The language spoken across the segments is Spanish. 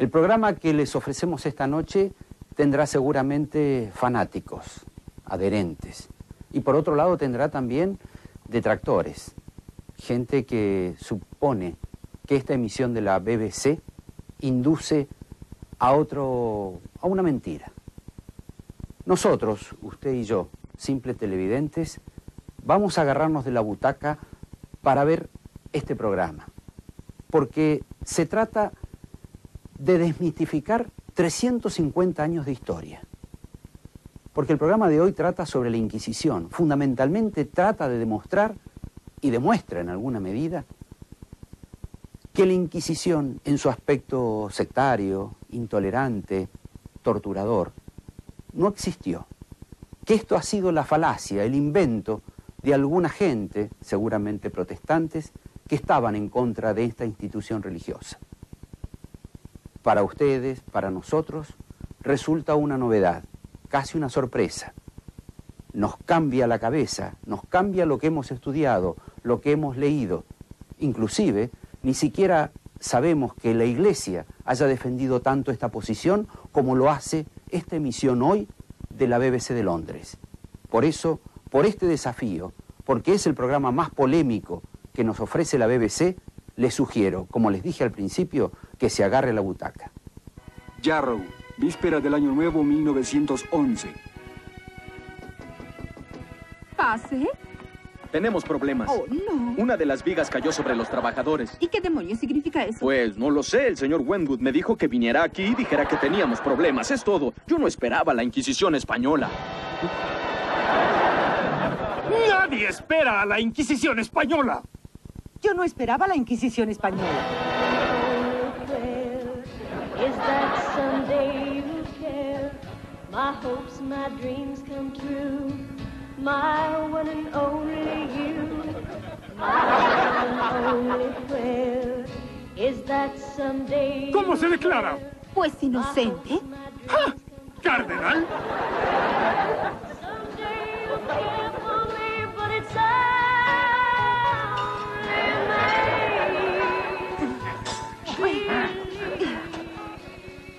El programa que les ofrecemos esta noche tendrá seguramente fanáticos, adherentes, y por otro lado tendrá también detractores, gente que supone que esta emisión de la BBC induce a una mentira. Nosotros, usted y yo, simples televidentes, vamos a agarrarnos de la butaca para ver este programa, porque se trata de desmitificar 350 años de historia. Porque el programa de hoy trata sobre la Inquisición, fundamentalmente trata de demostrar, y demuestra en alguna medida, que la Inquisición, en su aspecto sectario, intolerante, torturador, no existió. Que esto ha sido la falacia, el invento de alguna gente, seguramente protestantes, que estaban en contra de esta institución religiosa. Para ustedes, para nosotros, resulta una novedad, casi una sorpresa. Nos cambia la cabeza, nos cambia lo que hemos estudiado, lo que hemos leído. Inclusive, ni siquiera sabemos que la Iglesia haya defendido tanto esta posición como lo hace esta emisión hoy de la BBC de Londres. Por eso, por este desafío, porque es el programa más polémico que nos ofrece la BBC, les sugiero, como les dije al principio, que se agarre la butaca. Jarrow, víspera del Año Nuevo 1911. ¿Pase? Tenemos problemas. Oh, no. Una de las vigas cayó sobre los trabajadores. ¿Y qué demonios significa eso? Pues no lo sé. El señor Wentwood me dijo que viniera aquí y dijera que teníamos problemas. Es todo. Yo no esperaba la Inquisición española. ¡Nadie espera a la Inquisición española! Yo no esperaba la Inquisición española. ¿Cómo se declara? Pues inocente. ¡Ja! ¿Cardenal?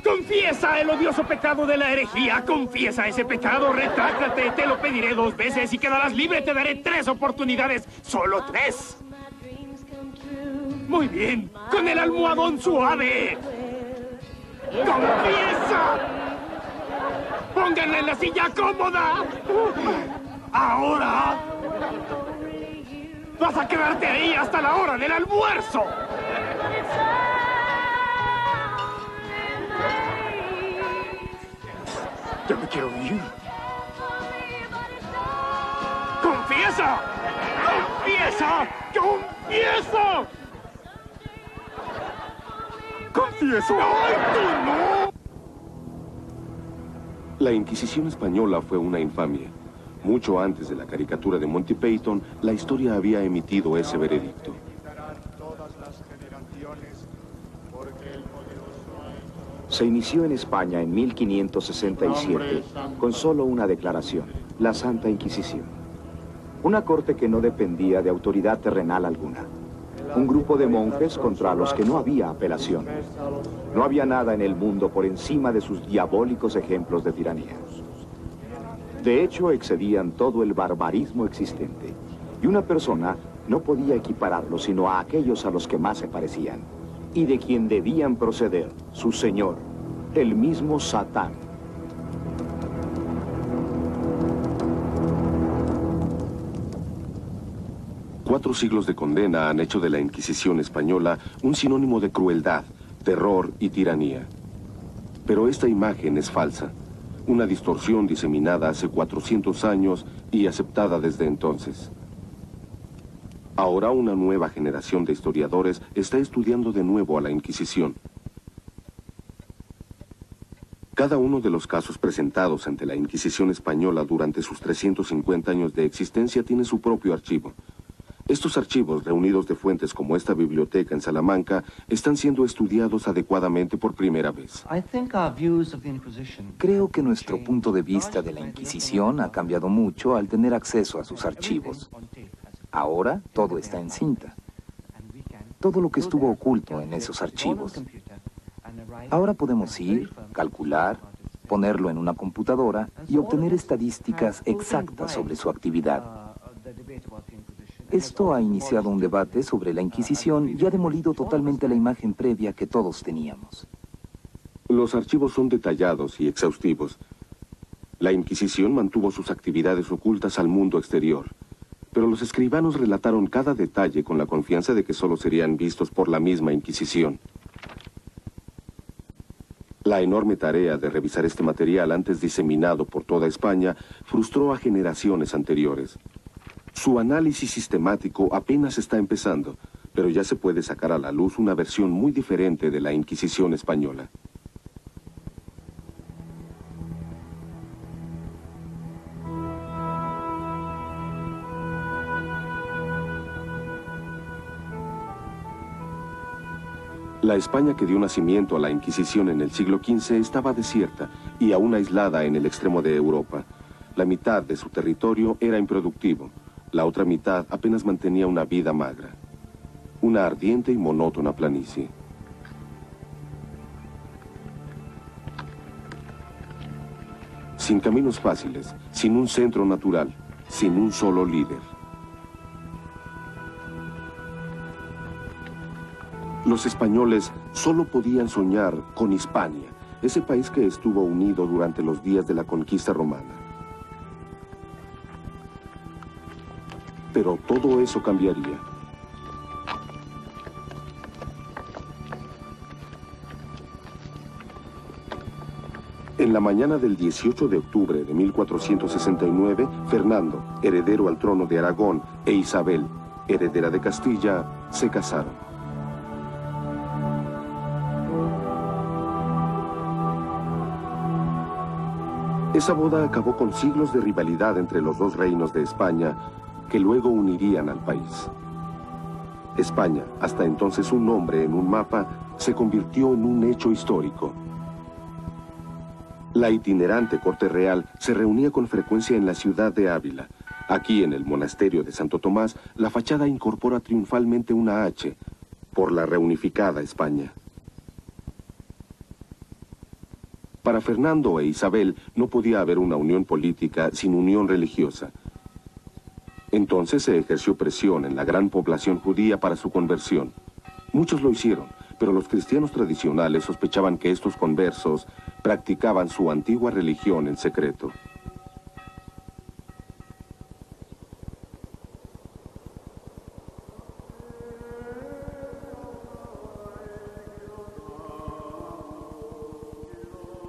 Confiesa el odioso pecado de la herejía. Confiesa ese pecado, retráctate. Te lo pediré 2 veces y quedarás libre. Te daré 3 oportunidades. Solo 3. Muy bien. Con el almohadón suave. ¡Confiesa! ¡Pónganla en la silla cómoda! Ahora vas a quedarte ahí hasta la hora del almuerzo. Ya me quiero ir. ¡Confiesa! ¡Confiesa! ¡Confiesa! ¡Confiesa! ¡Ay, tú no! La Inquisición española fue una infamia. Mucho antes de la caricatura de Monty Python, la historia había emitido ese veredicto. Se inició en España en 1567 con solo una declaración, la Santa Inquisición. Una corte que no dependía de autoridad terrenal alguna. Un grupo de monjes contra los que no había apelación. No había nada en el mundo por encima de sus diabólicos ejemplos de tiranía. De hecho, excedían todo el barbarismo existente. Y una persona no podía equipararlo sino a aquellos a los que más se parecían. Y de quien debían proceder, su señor, el mismo Satán. Cuatro siglos de condena han hecho de la Inquisición española un sinónimo de crueldad, terror y tiranía. Pero esta imagen es falsa, una distorsión diseminada hace 400 años y aceptada desde entonces. Ahora una nueva generación de historiadores está estudiando de nuevo a la Inquisición. Cada uno de los casos presentados ante la Inquisición española durante sus 350 años de existencia tiene su propio archivo. Estos archivos, reunidos de fuentes como esta biblioteca en Salamanca, están siendo estudiados adecuadamente por primera vez. Creo que nuestro punto de vista de la Inquisición ha cambiado mucho al tener acceso a sus archivos. Ahora todo está en cinta. Todo lo que estuvo oculto en esos archivos Ahora podemos ir, calcular, ponerlo en una computadora y obtener estadísticas exactas sobre su actividad. Esto ha iniciado un debate sobre la Inquisición y ha demolido totalmente la imagen previa que todos teníamos. Los archivos son detallados y exhaustivos. La Inquisición mantuvo sus actividades ocultas al mundo exterior, pero los escribanos relataron cada detalle con la confianza de que solo serían vistos por la misma Inquisición. La enorme tarea de revisar este material antes diseminado por toda España frustró a generaciones anteriores. Su análisis sistemático apenas está empezando, pero ya se puede sacar a la luz una versión muy diferente de la Inquisición española. La España que dio nacimiento a la Inquisición en el siglo XV estaba desierta y aún aislada en el extremo de Europa. La mitad de su territorio era improductivo, la otra mitad apenas mantenía una vida magra. Una ardiente y monótona planicie. Sin caminos fáciles, sin un centro natural, sin un solo líder. Los españoles solo podían soñar con Hispania, ese país que estuvo unido durante los días de la conquista romana. Pero todo eso cambiaría. En la mañana del 18 de octubre de 1469, Fernando, heredero al trono de Aragón, e Isabel, heredera de Castilla, se casaron. Esa boda acabó con siglos de rivalidad entre los dos reinos de España, que luego unirían al país. España, hasta entonces un nombre en un mapa, se convirtió en un hecho histórico. La itinerante corte real se reunía con frecuencia en la ciudad de Ávila. Aquí, en el monasterio de Santo Tomás, la fachada incorpora triunfalmente una H, por la reunificada España. Para Fernando e Isabel no podía haber una unión política sin unión religiosa. Entonces se ejerció presión en la gran población judía para su conversión. Muchos lo hicieron, pero los cristianos tradicionales sospechaban que estos conversos practicaban su antigua religión en secreto.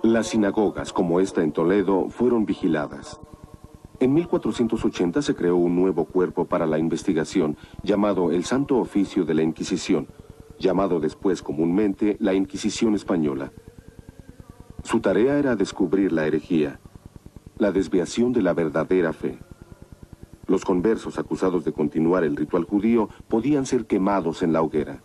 Las sinagogas, como esta en Toledo, fueron vigiladas. En 1480 se creó un nuevo cuerpo para la investigación, llamado el Santo Oficio de la Inquisición, llamado después comúnmente la Inquisición Española. Su tarea era descubrir la herejía, la desviación de la verdadera fe. Los conversos acusados de continuar el ritual judío podían ser quemados en la hoguera.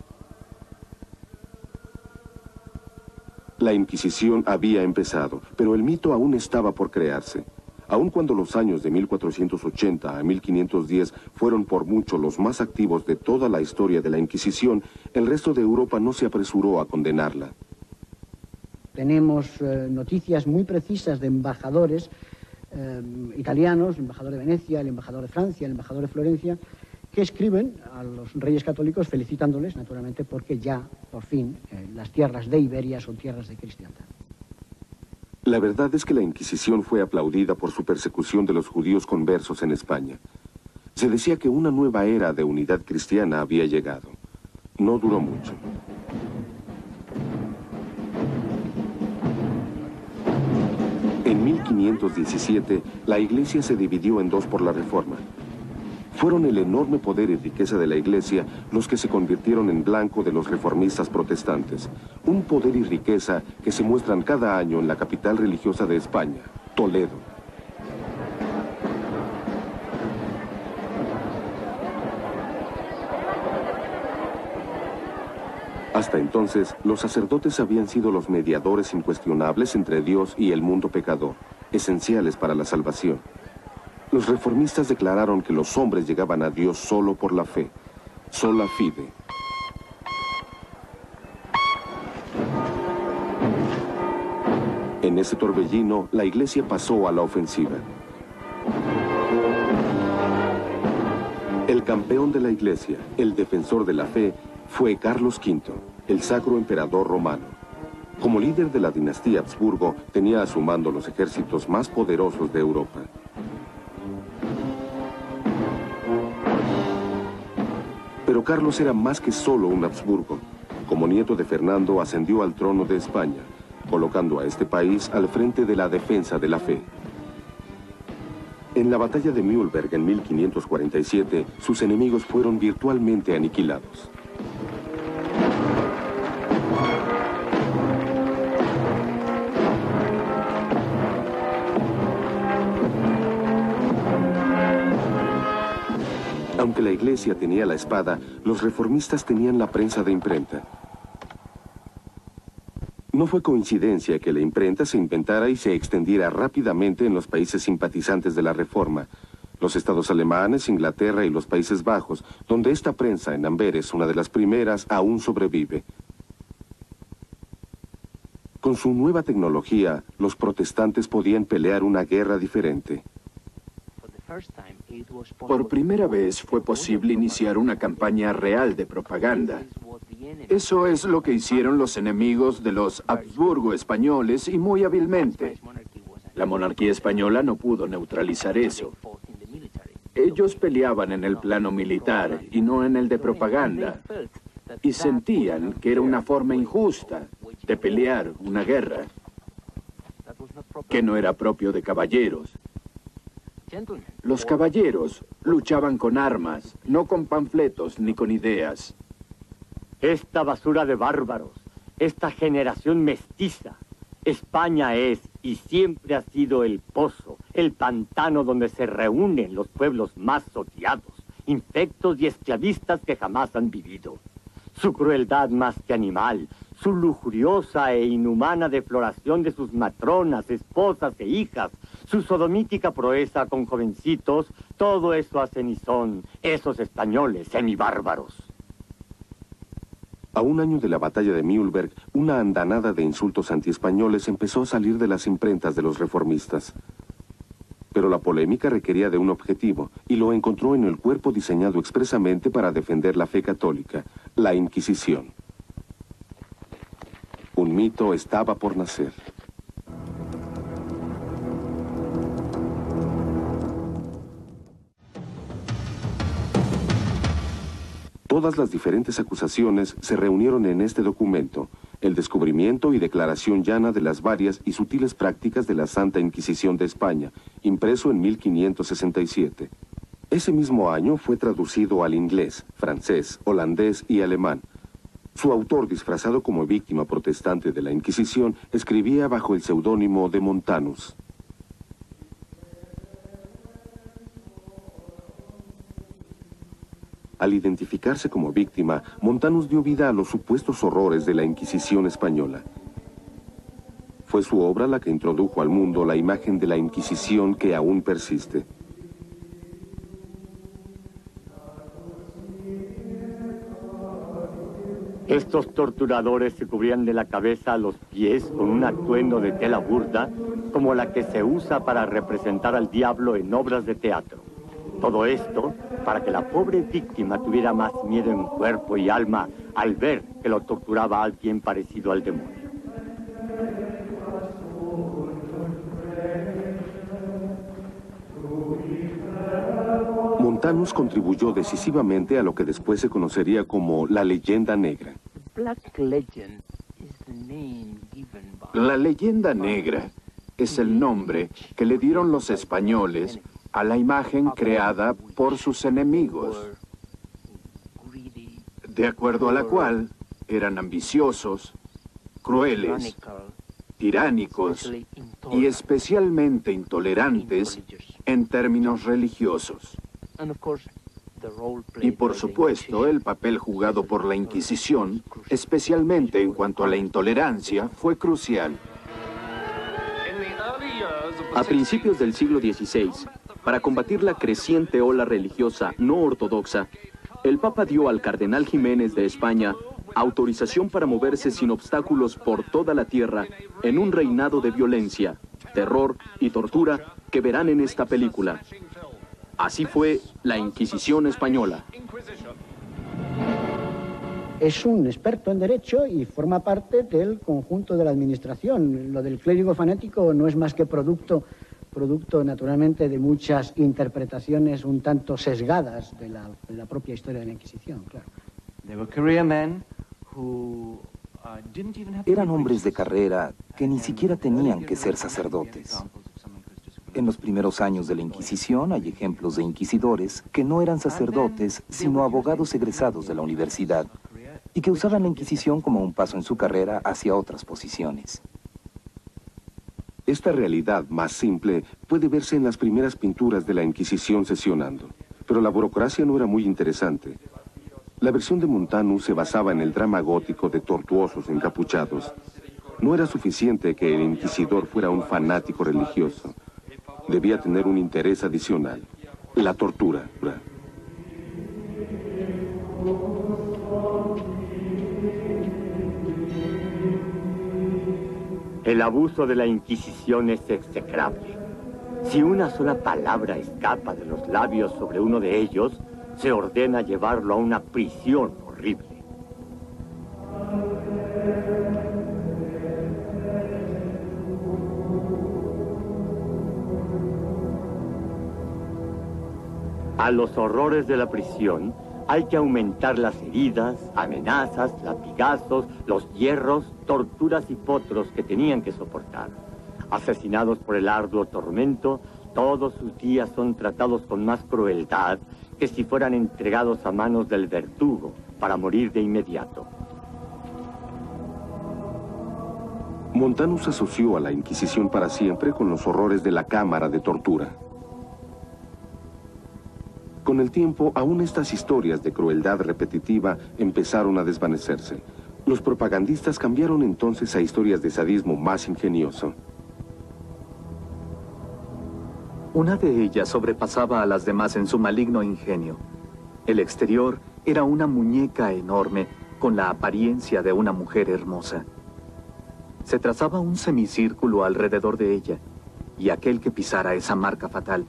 La Inquisición había empezado, pero el mito aún estaba por crearse. Aun cuando los años de 1480 a 1510 fueron por mucho los más activos de toda la historia de la Inquisición, el resto de Europa no se apresuró a condenarla. Tenemos noticias muy precisas de embajadores italianos, el embajador de Venecia, el embajador de Francia, el embajador de Florencia, que escriben a los reyes católicos felicitándoles, naturalmente, porque ya, por fin, las tierras de Iberia son tierras de cristiandad. La verdad es que la Inquisición fue aplaudida por su persecución de los judíos conversos en España. Se decía que una nueva era de unidad cristiana había llegado. No duró mucho. En 1517, la Iglesia se dividió en dos por la Reforma. Fueron el enorme poder y riqueza de la Iglesia los que se convirtieron en blanco de los reformistas protestantes. Un poder y riqueza que se muestran cada año en la capital religiosa de España, Toledo. Hasta entonces, los sacerdotes habían sido los mediadores incuestionables entre Dios y el mundo pecador, esenciales para la salvación. Los reformistas declararon que los hombres llegaban a Dios solo por la fe, sola fide. En ese torbellino, la Iglesia pasó a la ofensiva. El campeón de la Iglesia, el defensor de la fe, fue Carlos V, el sacro emperador romano. Como líder de la dinastía Habsburgo, tenía a su mando los ejércitos más poderosos de Europa. Pero Carlos era más que solo un Habsburgo. Como nieto de Fernando, ascendió al trono de España, colocando a este país al frente de la defensa de la fe. En la batalla de Mühlberg en 1547, sus enemigos fueron virtualmente aniquilados. Aunque la Iglesia tenía la espada, los reformistas tenían la prensa de imprenta. No fue coincidencia que la imprenta se inventara y se extendiera rápidamente en los países simpatizantes de la Reforma, los estados alemanes, Inglaterra y los Países Bajos, donde esta prensa en Amberes, una de las primeras, aún sobrevive. Con su nueva tecnología, los protestantes podían pelear una guerra diferente. Por primera vez fue posible iniciar una campaña real de propaganda. Eso es lo que hicieron los enemigos de los Habsburgo españoles y muy hábilmente. La monarquía española no pudo neutralizar eso. Ellos peleaban en el plano militar y no en el de propaganda. Y sentían que era una forma injusta de pelear una guerra, que no era propio de caballeros. Los caballeros luchaban con armas, no con panfletos ni con ideas. Esta basura de bárbaros, esta generación mestiza, España es y siempre ha sido el pozo, el pantano donde se reúnen los pueblos más odiados, infectos y esclavistas que jamás han vivido. Su crueldad más que animal, su lujuriosa e inhumana defloración de sus matronas, esposas e hijas, su sodomítica proeza con jovencitos, todo eso hacen y son esos españoles semibárbaros. A un año de la batalla de Mühlberg, una andanada de insultos antiespañoles empezó a salir de las imprentas de los reformistas. Pero la polémica requería de un objetivo, y lo encontró en el cuerpo diseñado expresamente para defender la fe católica, la Inquisición. Un mito estaba por nacer. Todas las diferentes acusaciones se reunieron en este documento, el descubrimiento y declaración llana de las varias y sutiles prácticas de la Santa Inquisición de España, impreso en 1567. Ese mismo año fue traducido al inglés, francés, holandés y alemán. Su autor, disfrazado como víctima protestante de la Inquisición, escribía bajo el seudónimo de Montanus. Al identificarse como víctima, Montanus dio vida a los supuestos horrores de la Inquisición española. Fue su obra la que introdujo al mundo la imagen de la Inquisición que aún persiste. Estos torturadores se cubrían de la cabeza a los pies con un atuendo de tela burda, como la que se usa para representar al diablo en obras de teatro. Todo esto para que la pobre víctima tuviera más miedo en cuerpo y alma al ver que lo torturaba alguien parecido al demonio. Montanus contribuyó decisivamente a lo que después se conocería como la leyenda negra. La leyenda negra es el nombre que le dieron los españoles a la imagen creada por sus enemigos, de acuerdo a la cual eran ambiciosos, crueles, tiránicos y especialmente intolerantes en términos religiosos. Y por supuesto, el papel jugado por la Inquisición, especialmente en cuanto a la intolerancia, fue crucial. A principios del siglo XVI, para combatir la creciente ola religiosa no ortodoxa, el Papa dio al cardenal Jiménez de España autorización para moverse sin obstáculos por toda la tierra en un reinado de violencia, terror y tortura que verán en esta película. Así fue la Inquisición española. Es un experto en derecho y forma parte del conjunto de la administración. Lo del clérigo fanático no es más que producto naturalmente de muchas interpretaciones un tanto sesgadas de la propia historia de la Inquisición, claro. Eran hombres de carrera que ni siquiera tenían que ser sacerdotes. En los primeros años de la Inquisición hay ejemplos de inquisidores que no eran sacerdotes, sino abogados egresados de la universidad, y que usaban la Inquisición como un paso en su carrera hacia otras posiciones. Esta realidad más simple puede verse en las primeras pinturas de la Inquisición sesionando, pero la burocracia no era muy interesante. La versión de Montanus se basaba en el drama gótico de tortuosos encapuchados. No era suficiente que el inquisidor fuera un fanático religioso. Debía tener un interés adicional: la tortura. El abuso de la Inquisición es execrable. Si una sola palabra escapa de los labios sobre uno de ellos, se ordena llevarlo a una prisión horrible. A los horrores de la prisión hay que aumentar las heridas, amenazas, latigazos, los hierros, torturas y potros que tenían que soportar. Asesinados por el arduo tormento, todos sus días son tratados con más crueldad que si fueran entregados a manos del verdugo para morir de inmediato. Montanus asoció a la Inquisición para siempre con los horrores de la cámara de tortura. Con el tiempo, aún estas historias de crueldad repetitiva empezaron a desvanecerse. Los propagandistas cambiaron entonces a historias de sadismo más ingenioso. Una de ellas sobrepasaba a las demás en su maligno ingenio. El exterior era una muñeca enorme con la apariencia de una mujer hermosa. Se trazaba un semicírculo alrededor de ella, y aquel que pisara esa marca fatal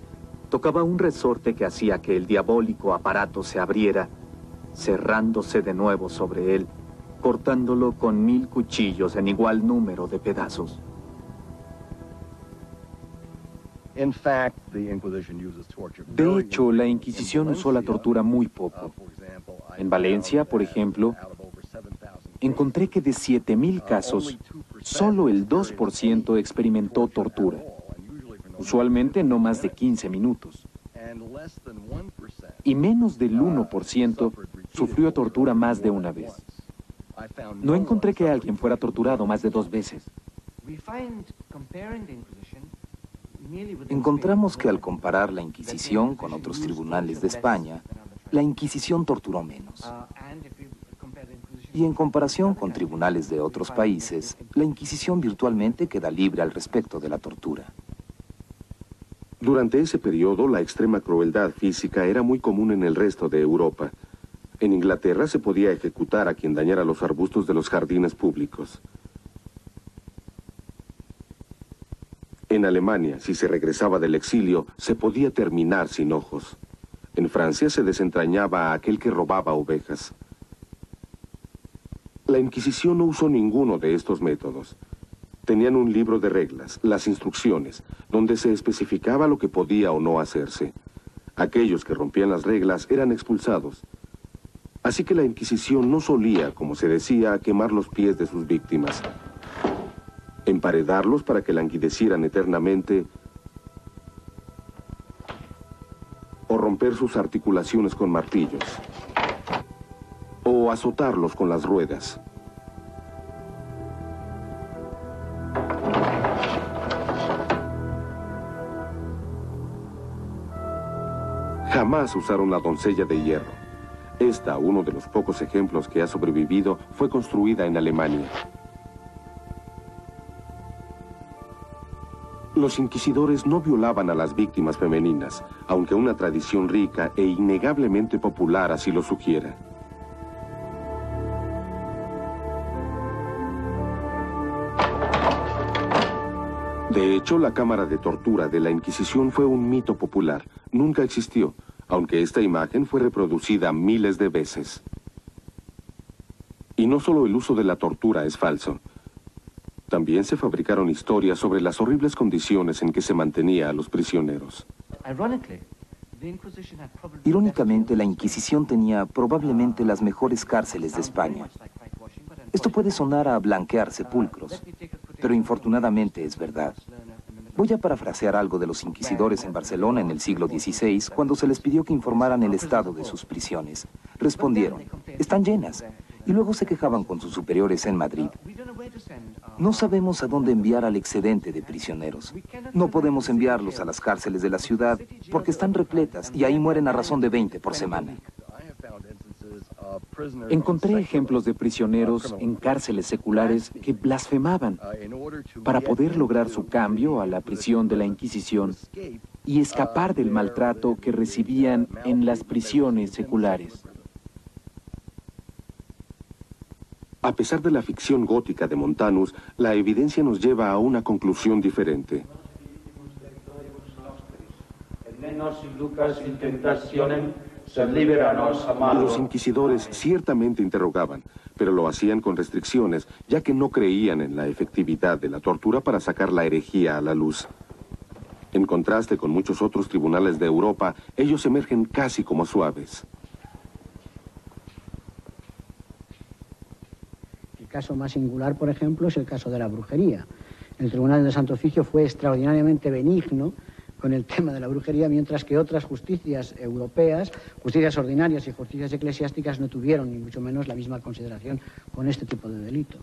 tocaba un resorte que hacía que el diabólico aparato se abriera, cerrándose de nuevo sobre él, cortándolo con 1000 cuchillos en igual número de pedazos. De hecho, la Inquisición usó la tortura muy poco. En Valencia, por ejemplo, encontré que de 7000 casos, solo el 2% experimentó tortura. Usualmente no más de 15 minutos. Y menos del 1% sufrió tortura más de una vez. No encontré que alguien fuera torturado más de 2 veces. Encontramos que al comparar la Inquisición con otros tribunales de España, la Inquisición torturó menos. Y en comparación con tribunales de otros países, la Inquisición virtualmente queda libre al respecto de la tortura. Durante ese periodo, la extrema crueldad física era muy común en el resto de Europa. En Inglaterra se podía ejecutar a quien dañara los arbustos de los jardines públicos. En Alemania, si se regresaba del exilio, se podía terminar sin ojos. En Francia se desentrañaba a aquel que robaba ovejas. La Inquisición no usó ninguno de estos métodos. Tenían un libro de reglas, las instrucciones, donde se especificaba lo que podía o no hacerse. Aquellos que rompían las reglas eran expulsados. Así que la Inquisición no solía, como se decía, quemar los pies de sus víctimas, emparedarlos para que languidecieran eternamente, o romper sus articulaciones con martillos, o azotarlos con las ruedas. Jamás usaron la doncella de hierro. Esta, uno de los pocos ejemplos que ha sobrevivido, fue construida en Alemania. Los inquisidores no violaban a las víctimas femeninas, aunque una tradición rica e innegablemente popular así lo sugiera. De hecho, la cámara de tortura de la Inquisición fue un mito popular. Nunca existió, aunque esta imagen fue reproducida miles de veces. Y no solo el uso de la tortura es falso. También se fabricaron historias sobre las horribles condiciones en que se mantenía a los prisioneros. Irónicamente, la Inquisición tenía probablemente las mejores cárceles de España. Esto puede sonar a blanquear sepulcros, pero infortunadamente es verdad. Voy a parafrasear algo de los inquisidores en Barcelona en el siglo XVI, cuando se les pidió que informaran el estado de sus prisiones. Respondieron, están llenas, y luego se quejaban con sus superiores en Madrid. No sabemos a dónde enviar al excedente de prisioneros. No podemos enviarlos a las cárceles de la ciudad porque están repletas y ahí mueren a razón de 20 por semana. Encontré ejemplos de prisioneros en cárceles seculares que blasfemaban para poder lograr su cambio a la prisión de la Inquisición y escapar del maltrato que recibían en las prisiones seculares. A pesar de la ficción gótica de Montanus, la evidencia nos lleva a una conclusión diferente. Los inquisidores ciertamente interrogaban, pero lo hacían con restricciones, ya que no creían en la efectividad de la tortura para sacar la herejía a la luz. En contraste con muchos otros tribunales de Europa, ellos emergen casi como suaves. El caso más singular, por ejemplo, es el caso de la brujería. El Tribunal de Santo Oficio fue extraordinariamente benigno con el tema de la brujería, mientras que otras justicias europeas, justicias ordinarias y justicias eclesiásticas, no tuvieron ni mucho menos la misma consideración con este tipo de delito.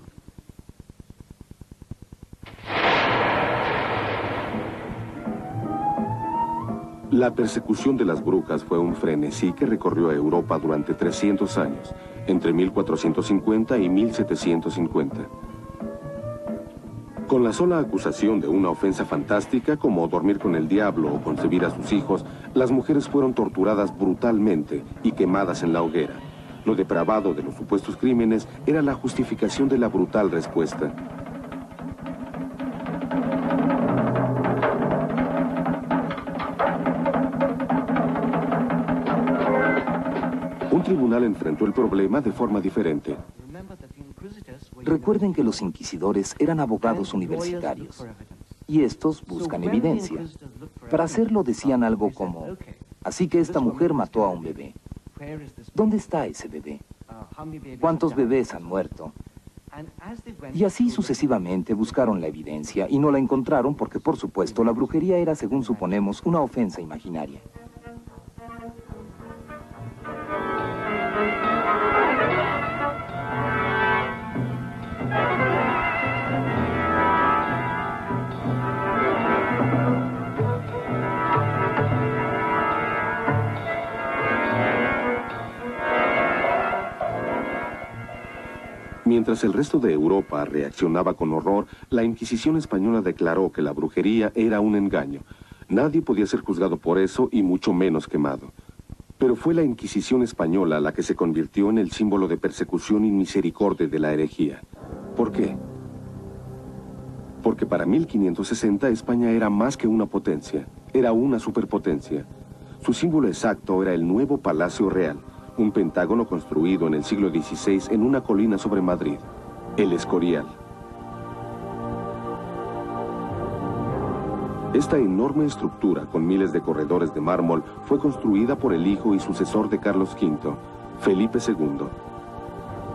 La persecución de las brujas fue un frenesí que recorrió Europa durante 300 años, entre 1450 y 1750. Con la sola acusación de una ofensa fantástica, como dormir con el diablo o concebir a sus hijos, las mujeres fueron torturadas brutalmente y quemadas en la hoguera. Lo depravado de los supuestos crímenes era la justificación de la brutal respuesta. Un tribunal enfrentó el problema de forma diferente. Recuerden que los inquisidores eran abogados universitarios, y estos buscan evidencia. Para hacerlo decían algo como, así que esta mujer mató a un bebé. ¿Dónde está ese bebé? ¿Cuántos bebés han muerto? Y así sucesivamente buscaron la evidencia y no la encontraron porque, por supuesto, la brujería era, según suponemos, una ofensa imaginaria. Mientras el resto de Europa reaccionaba con horror, la Inquisición española declaró que la brujería era un engaño. Nadie podía ser juzgado por eso y mucho menos quemado. Pero fue la Inquisición española la que se convirtió en el símbolo de persecución y misericordia de la herejía. ¿Por qué? Porque para 1560 España era más que una potencia, era una superpotencia. Su símbolo exacto era el nuevo Palacio Real, un pentágono construido en el siglo XVI en una colina sobre Madrid, el Escorial. Esta enorme estructura, con miles de corredores de mármol, fue construida por el hijo y sucesor de Carlos V, Felipe II.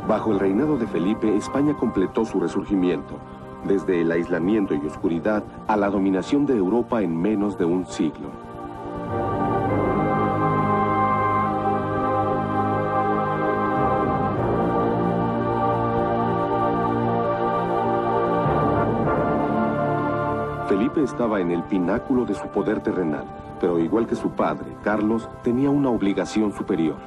Bajo el reinado de Felipe, España completó su resurgimiento, desde el aislamiento y oscuridad a la dominación de Europa en menos de un siglo. Felipe estaba en el pináculo de su poder terrenal, pero igual que su padre, Carlos, tenía una obligación superior.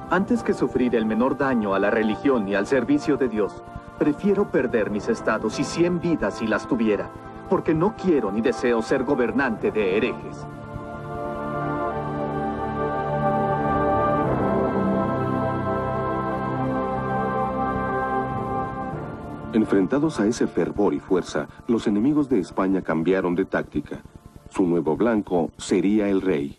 Antes que sufrir el menor daño a la religión y al servicio de Dios, prefiero perder mis estados y 100 vidas si las tuviera, porque no quiero ni deseo ser gobernante de herejes. Enfrentados a ese fervor y fuerza, los enemigos de España cambiaron de táctica. Su nuevo blanco sería el rey.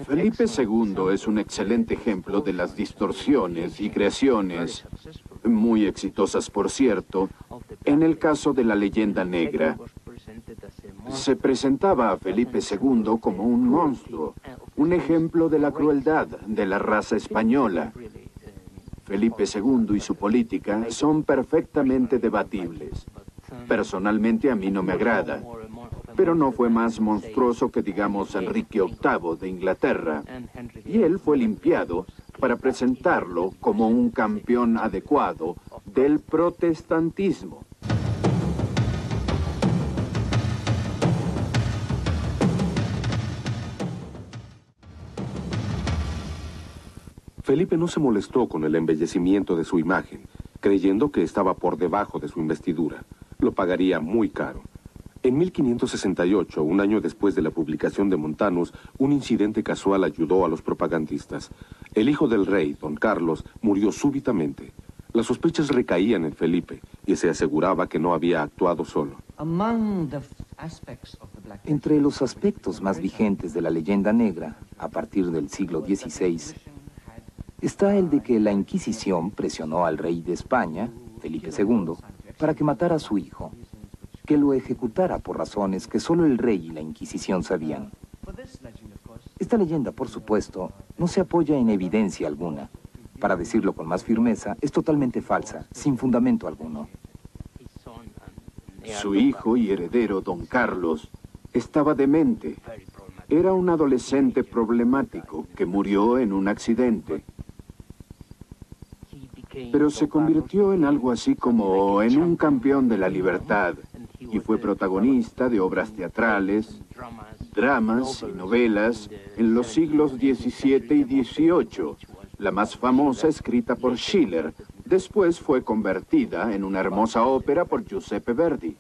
Felipe II es un excelente ejemplo de las distorsiones y creaciones, muy exitosas por cierto, en el caso de la leyenda negra. Se presentaba a Felipe II como un monstruo, un ejemplo de la crueldad de la raza española. Felipe II y su política son perfectamente debatibles. Personalmente a mí no me agrada, pero no fue más monstruoso que, digamos, Enrique VIII de Inglaterra, y él fue limpiado para presentarlo como un campeón adecuado del protestantismo. Felipe no se molestó con el embellecimiento de su imagen, creyendo que estaba por debajo de su investidura. Lo pagaría muy caro. En 1568, un año después de la publicación de Montanus, un incidente casual ayudó a los propagandistas. El hijo del rey, don Carlos, murió súbitamente. Las sospechas recaían en Felipe, y se aseguraba que no había actuado solo. Entre los aspectos más vigentes de la leyenda negra, a partir del siglo XVI, está el de que la Inquisición presionó al rey de España, Felipe II, para que matara a su hijo, que lo ejecutara por razones que solo el rey y la Inquisición sabían. Esta leyenda, por supuesto, no se apoya en evidencia alguna. Para decirlo con más firmeza, es totalmente falsa, sin fundamento alguno. Su hijo y heredero, don Carlos, estaba demente. Era un adolescente problemático que murió en un accidente. Pero se convirtió en algo así como en un campeón de la libertad y fue protagonista de obras teatrales, dramas y novelas en los siglos XVII y XVIII. La más famosa escrita por Schiller, después fue convertida en una hermosa ópera por Giuseppe Verdi.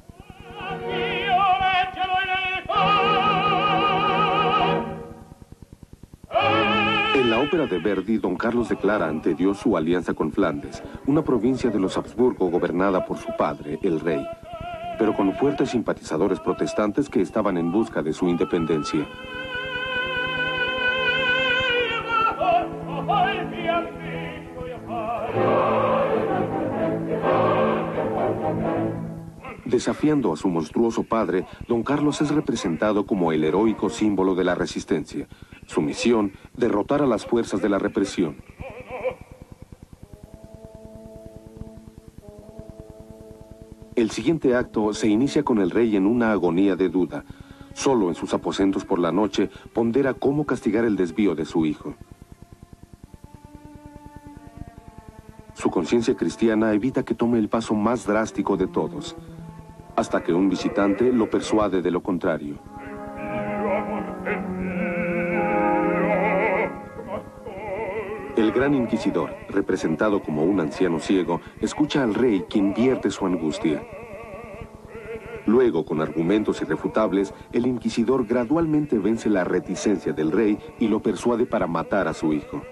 En la ópera de Verdi, don Carlos declara ante Dios su alianza con Flandes, una provincia de los Habsburgo gobernada por su padre, el rey, pero con fuertes simpatizadores protestantes que estaban en busca de su independencia. Desafiando a su monstruoso padre, don Carlos es representado como el heroico símbolo de la resistencia. Su misión, derrotar a las fuerzas de la represión. El siguiente acto se inicia con el rey en una agonía de duda. Solo en sus aposentos por la noche pondera cómo castigar el desvío de su hijo. Su conciencia cristiana evita que tome el paso más drástico de todos, hasta que un visitante lo persuade de lo contrario. El gran inquisidor, representado como un anciano ciego, escucha al rey, quien vierte su angustia. Luego, con argumentos irrefutables, el inquisidor gradualmente vence la reticencia del rey y lo persuade para matar a su hijo.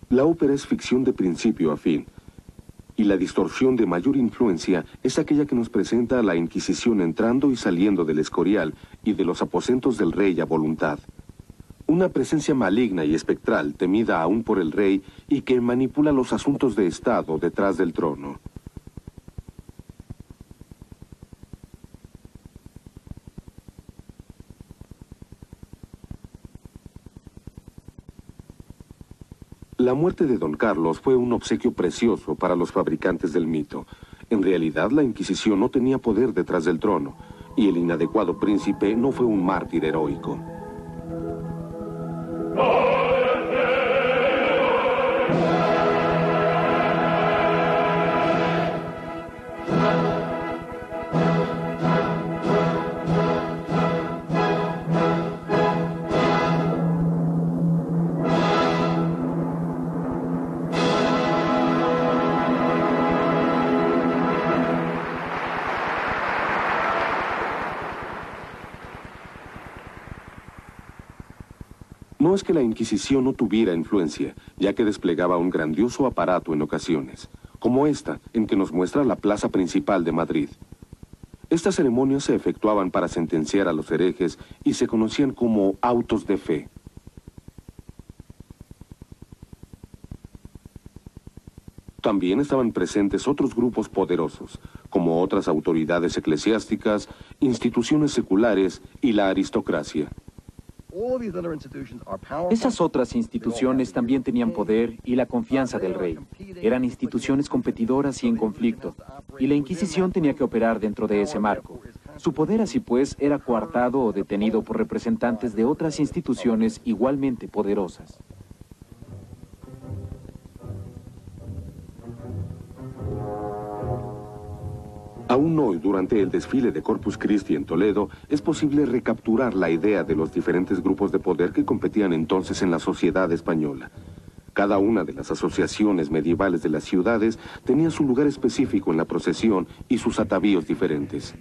La ópera es ficción de principio a fin, y la distorsión de mayor influencia es aquella que nos presenta a la Inquisición entrando y saliendo del Escorial y de los aposentos del rey a voluntad. Una presencia maligna y espectral, temida aún por el rey y que manipula los asuntos de Estado detrás del trono. La muerte de don Carlos fue un obsequio precioso para los fabricantes del mito. En realidad, la Inquisición no tenía poder detrás del trono, y el inadecuado príncipe no fue un mártir heroico. No es que la Inquisición no tuviera influencia, ya que desplegaba un grandioso aparato en ocasiones, como esta, en que nos muestra la plaza principal de Madrid. Estas ceremonias se efectuaban para sentenciar a los herejes y se conocían como autos de fe. También estaban presentes otros grupos poderosos, como otras autoridades eclesiásticas, instituciones seculares y la aristocracia. Esas otras instituciones también tenían poder y la confianza del rey. Eran instituciones competidoras y en conflicto, y la Inquisición tenía que operar dentro de ese marco. Su poder, así pues, era coartado o detenido por representantes de otras instituciones igualmente poderosas. Aún hoy, durante el desfile de Corpus Christi en Toledo, es posible recapturar la idea de los diferentes grupos de poder que competían entonces en la sociedad española. Cada una de las asociaciones medievales de las ciudades tenía su lugar específico en la procesión y sus atavíos diferentes.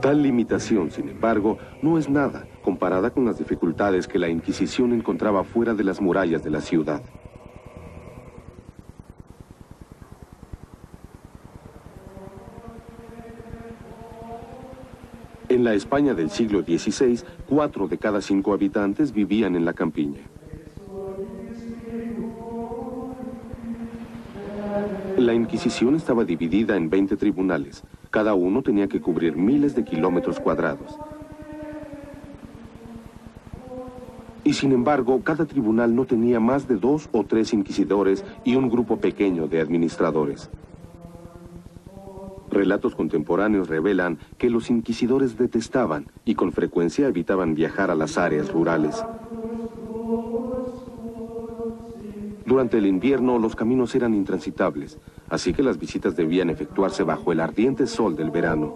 Tal limitación, sin embargo, no es nada comparada con las dificultades que la Inquisición encontraba fuera de las murallas de la ciudad. En la España del siglo XVI, 4 de cada 5 habitantes vivían en la campiña. La Inquisición estaba dividida en 20 tribunales. Cada uno tenía que cubrir miles de kilómetros cuadrados. Y sin embargo, cada tribunal no tenía más de 2 o 3 inquisidores y un grupo pequeño de administradores. Relatos contemporáneos revelan que los inquisidores detestaban y con frecuencia evitaban viajar a las áreas rurales. Durante el invierno, los caminos eran intransitables, así que las visitas debían efectuarse bajo el ardiente sol del verano.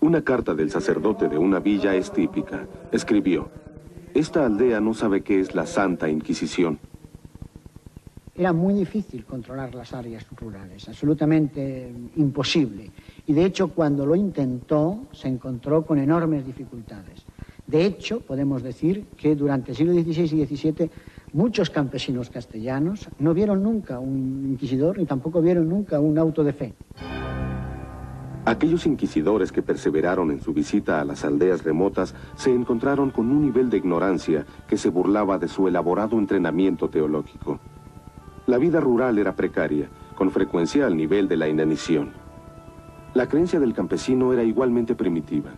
Una carta del sacerdote de una villa es típica. Escribió: "Esta aldea no sabe qué es la Santa Inquisición". Era muy difícil controlar las áreas rurales, absolutamente imposible. Y de hecho, cuando lo intentó, se encontró con enormes dificultades. De hecho, podemos decir que durante el siglo XVI y XVII, muchos campesinos castellanos no vieron nunca un inquisidor, ni tampoco vieron nunca un auto de fe. Aquellos inquisidores que perseveraron en su visita a las aldeas remotas se encontraron con un nivel de ignorancia que se burlaba de su elaborado entrenamiento teológico. La vida rural era precaria, con frecuencia al nivel de la inanición. La creencia del campesino era igualmente primitiva.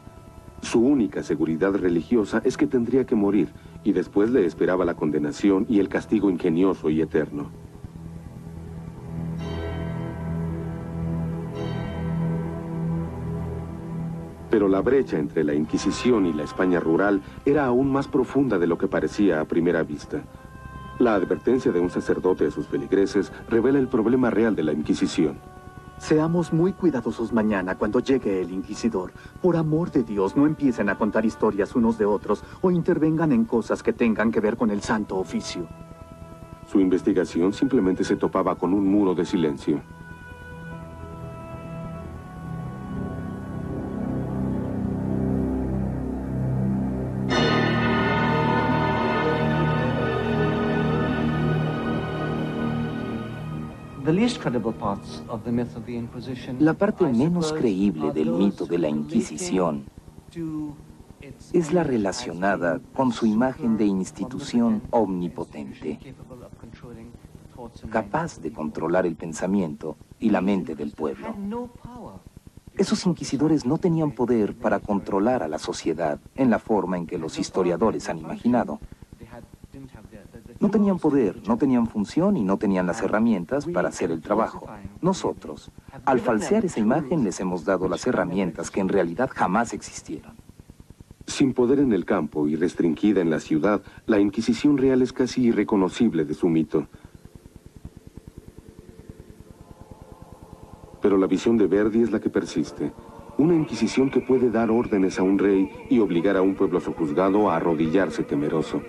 Su única seguridad religiosa es que tendría que morir, y después le esperaba la condenación y el castigo ingenioso y eterno. Pero la brecha entre la Inquisición y la España rural era aún más profunda de lo que parecía a primera vista. La advertencia de un sacerdote a sus feligreses revela el problema real de la Inquisición. Seamos muy cuidadosos mañana cuando llegue el inquisidor. Por amor de Dios, no empiecen a contar historias unos de otros o intervengan en cosas que tengan que ver con el santo oficio. Su investigación simplemente se topaba con un muro de silencio. La parte menos creíble del mito de la Inquisición es la relacionada con su imagen de institución omnipotente, capaz de controlar el pensamiento y la mente del pueblo. Esos inquisidores no tenían poder para controlar a la sociedad en la forma en que los historiadores han imaginado. No tenían poder, no tenían función y no tenían las herramientas para hacer el trabajo. Nosotros, al falsear esa imagen, les hemos dado las herramientas que en realidad jamás existieron. Sin poder en el campo y restringida en la ciudad, la Inquisición real es casi irreconocible de su mito. Pero la visión de Verdi es la que persiste. Una Inquisición que puede dar órdenes a un rey y obligar a un pueblo sojuzgado a arrodillarse temeroso.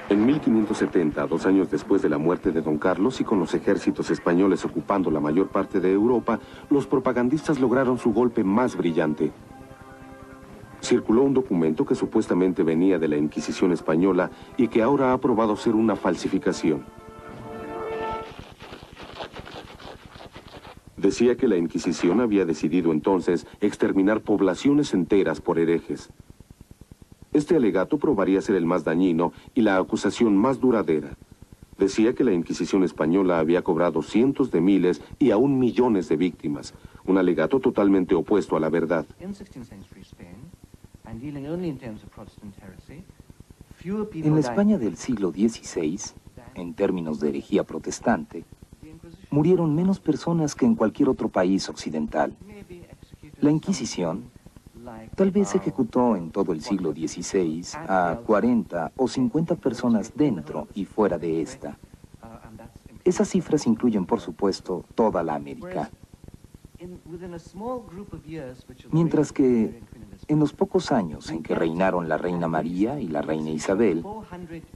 En 1570, 2 años después de la muerte de Don Carlos y con los ejércitos españoles ocupando la mayor parte de Europa, los propagandistas lograron su golpe más brillante. Circuló un documento que supuestamente venía de la Inquisición española y que ahora ha probado ser una falsificación. Decía que la Inquisición había decidido entonces exterminar poblaciones enteras por herejes. Este alegato probaría ser el más dañino y la acusación más duradera. Decía que la Inquisición española había cobrado cientos de miles y aún millones de víctimas, un alegato totalmente opuesto a la verdad. En la España del siglo XVI, en términos de herejía protestante, murieron menos personas que en cualquier otro país occidental. La Inquisición tal vez ejecutó en todo el siglo XVI a 40 o 50 personas dentro y fuera de esta. Esas cifras incluyen, por supuesto, toda la América. Mientras que en los pocos años en que reinaron la reina María y la reina Isabel,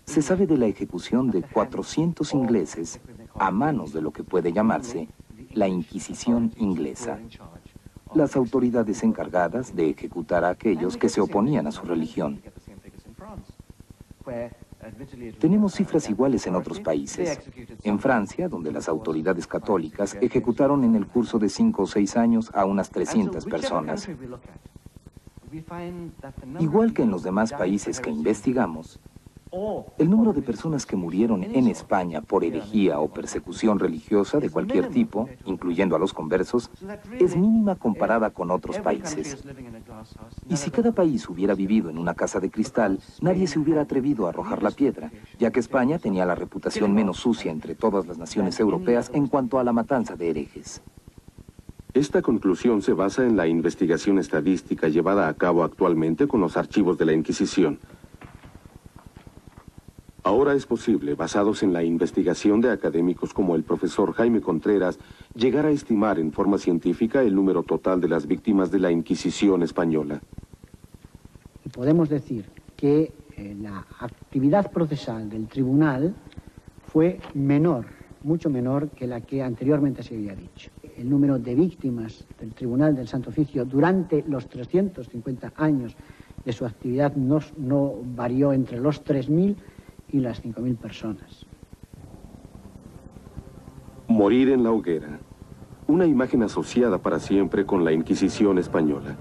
se sabe de la ejecución de 400 ingleses a manos de lo que puede llamarse la Inquisición inglesa, las autoridades encargadas de ejecutar a aquellos que se oponían a su religión. Tenemos cifras iguales en otros países. En Francia, donde las autoridades católicas ejecutaron en el curso de 5 o 6 años a unas 300 personas. Igual que en los demás países que investigamos, el número de personas que murieron en España por herejía o persecución religiosa de cualquier tipo, incluyendo a los conversos, es mínima comparada con otros países. Y si cada país hubiera vivido en una casa de cristal, nadie se hubiera atrevido a arrojar la piedra, ya que España tenía la reputación menos sucia entre todas las naciones europeas en cuanto a la matanza de herejes. Esta conclusión se basa en la investigación estadística llevada a cabo actualmente con los archivos de la Inquisición. Ahora es posible, basados en la investigación de académicos como el profesor Jaime Contreras, llegar a estimar en forma científica el número total de las víctimas de la Inquisición española. Podemos decir que la actividad procesal del tribunal fue menor, mucho menor que la que anteriormente se había dicho. El número de víctimas del Tribunal del Santo Oficio durante los 350 años de su actividad no varió entre los 3.000 y las 5.000 personas. Morir en la hoguera. Una imagen asociada para siempre con la Inquisición española.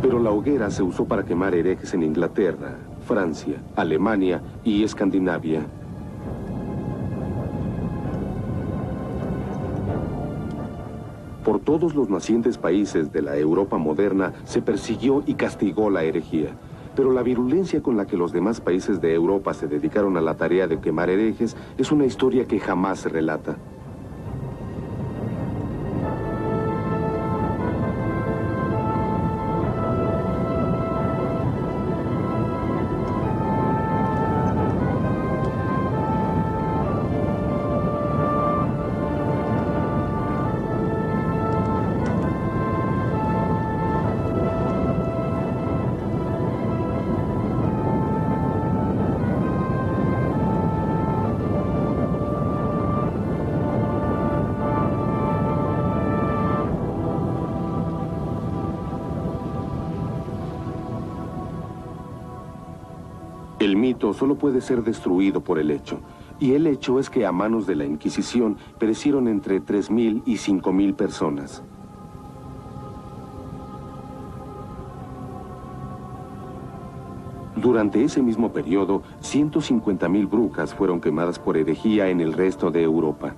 Pero la hoguera se usó para quemar herejes en Inglaterra, Francia, Alemania y Escandinavia. Por todos los nacientes países de la Europa moderna se persiguió y castigó la herejía. Pero la virulencia con la que los demás países de Europa se dedicaron a la tarea de quemar herejes es una historia que jamás se relata. El mito solo puede ser destruido por el hecho, Y el hecho es que a manos de la Inquisición perecieron entre 3.000 y 5.000 personas. Durante ese mismo periodo, 150.000 brujas fueron quemadas por herejía en el resto de Europa.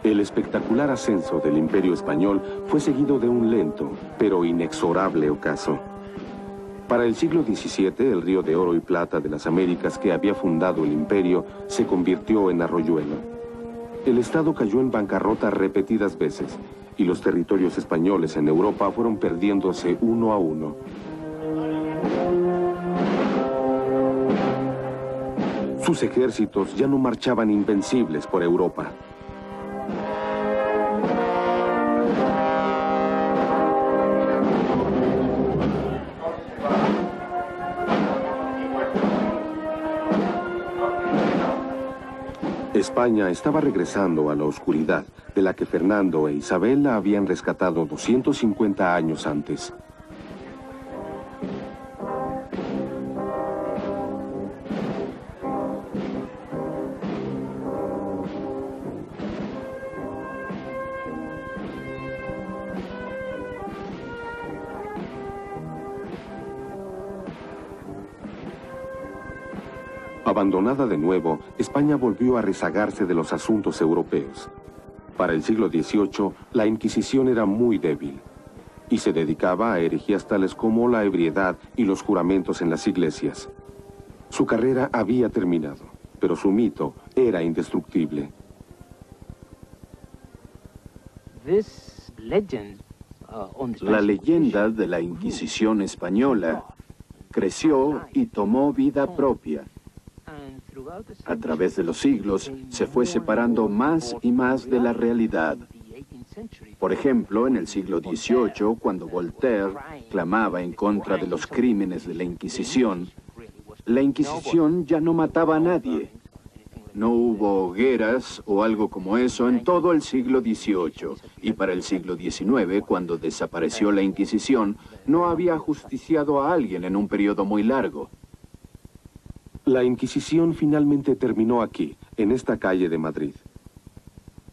El espectacular ascenso del Imperio Español fue seguido de un lento, pero inexorable ocaso. Para el siglo XVII, el río de oro y plata de las Américas que había fundado el imperio se convirtió en arroyuelo. El Estado cayó en bancarrota repetidas veces, y los territorios españoles en Europa fueron perdiéndose uno a uno. Sus ejércitos ya no marchaban invencibles por Europa. España estaba regresando a la oscuridad de la que Fernando e Isabel la habían rescatado 250 años antes. Abandonada de nuevo, España volvió a rezagarse de los asuntos europeos. Para el siglo XVIII, la Inquisición era muy débil y se dedicaba a herejías tales como la ebriedad y los juramentos en las iglesias. Su carrera había terminado, pero su mito era indestructible. La leyenda de la Inquisición española creció y tomó vida propia. A través de los siglos se fue separando más y más de la realidad. Por ejemplo, en el siglo XVIII, cuando Voltaire clamaba en contra de los crímenes de la Inquisición ya no mataba a nadie. No hubo hogueras o algo como eso en todo el siglo XVIII. Y para el siglo XIX, cuando desapareció la Inquisición, no había ajusticiado a alguien en un periodo muy largo. La Inquisición finalmente terminó aquí, en esta calle de Madrid.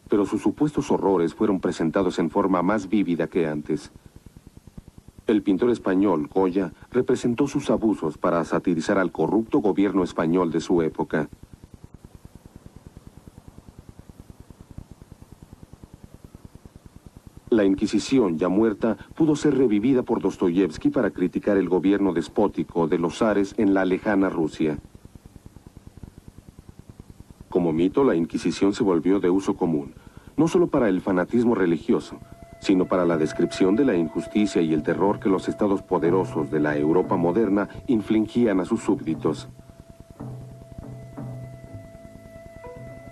Pero sus supuestos horrores fueron presentados en forma más vívida que antes. El pintor español, Goya, representó sus abusos para satirizar al corrupto gobierno español de su época. La Inquisición, ya muerta, pudo ser revivida por Dostoyevsky para criticar el gobierno despótico de los zares en la lejana Rusia. Como mito, la Inquisición se volvió de uso común, no solo para el fanatismo religioso, sino para la descripción de la injusticia y el terror que los estados poderosos de la Europa moderna infligían a sus súbditos.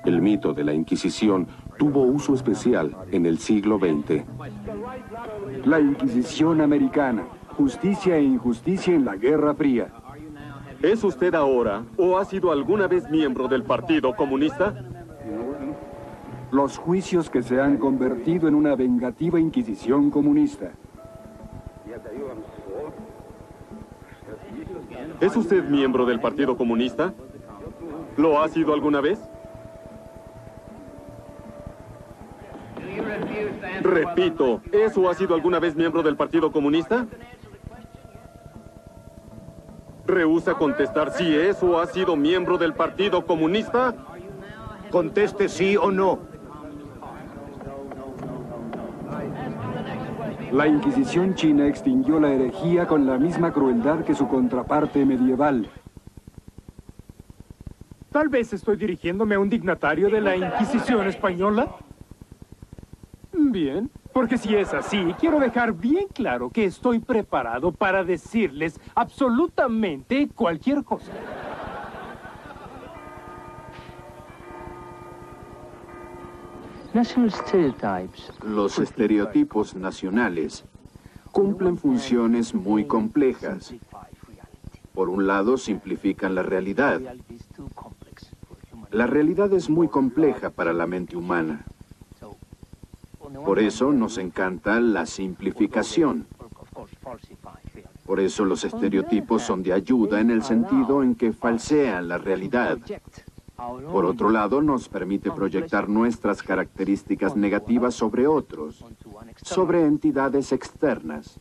El mito de la Inquisición tuvo uso especial en el siglo XX. La Inquisición americana, justicia e injusticia en la Guerra Fría. ¿Es usted ahora o ha sido alguna vez miembro del Partido Comunista? Los juicios que se han convertido en una vengativa Inquisición comunista. ¿Es usted miembro del Partido Comunista? ¿Lo ha sido alguna vez? Repito, ¿es o ha sido alguna vez miembro del Partido Comunista? ¿Rehúsa contestar si es o ha sido miembro del Partido Comunista? Conteste sí o no. La Inquisición china extinguió la herejía con la misma crueldad que su contraparte medieval. Tal vez estoy dirigiéndome a un dignatario de la Inquisición española. Bien, porque si es así, quiero dejar bien claro que estoy preparado para decirles absolutamente cualquier cosa. Los estereotipos nacionales cumplen funciones muy complejas. Por un lado, simplifican la realidad. La realidad es muy compleja para la mente humana. Por eso nos encanta la simplificación. Por eso los estereotipos son de ayuda en el sentido en que falsean la realidad. Por otro lado, nos permite proyectar nuestras características negativas sobre otros, sobre entidades externas.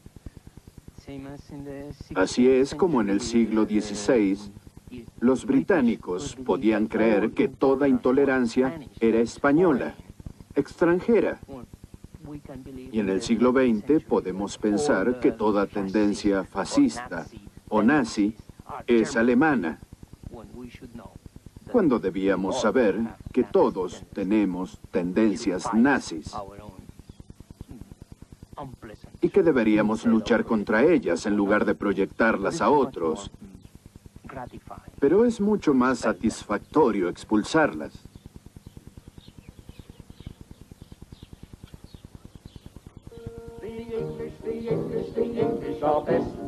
Así es como en el siglo XVI, los británicos podían creer que toda intolerancia era española, extranjera. Y en el siglo XX podemos pensar que toda tendencia fascista o nazi es alemana, cuando debíamos saber que todos tenemos tendencias nazis y que deberíamos luchar contra ellas en lugar de proyectarlas a otros. Pero es mucho más satisfactorio expulsarlas.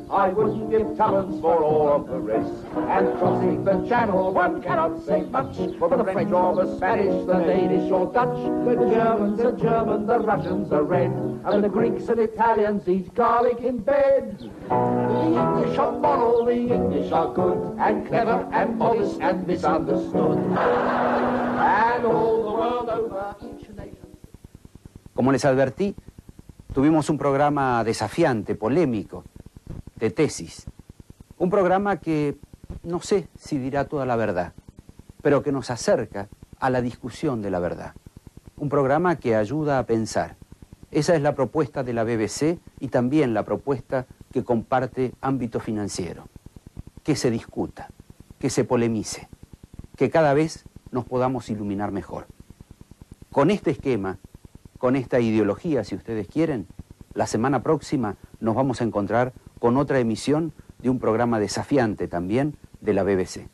I wouldn't give tuppence for all of the rest. And crossing the channel, one cannot say much for the French or the Spanish, the Danish or Dutch. The Germans are German, the Russians are red, and the Greeks and Italians eat garlic in bed. The English are moral, the English are good, and clever, and modest, and misunderstood. And all the world over, each nation. Como les advertí, tuvimos un programa desafiante, polémico, de tesis. Un programa que no sé si dirá toda la verdad, pero que nos acerca a la discusión de la verdad. Un programa que ayuda a pensar. Esa es la propuesta de la BBC y también la propuesta que comparte Ámbito Financiero. Que se discuta, que se polemice, que cada vez nos podamos iluminar mejor. Con este esquema, con esta ideología, si ustedes quieren, la semana próxima nos vamos a encontrar con otra emisión de un programa desafiante también de la BBC.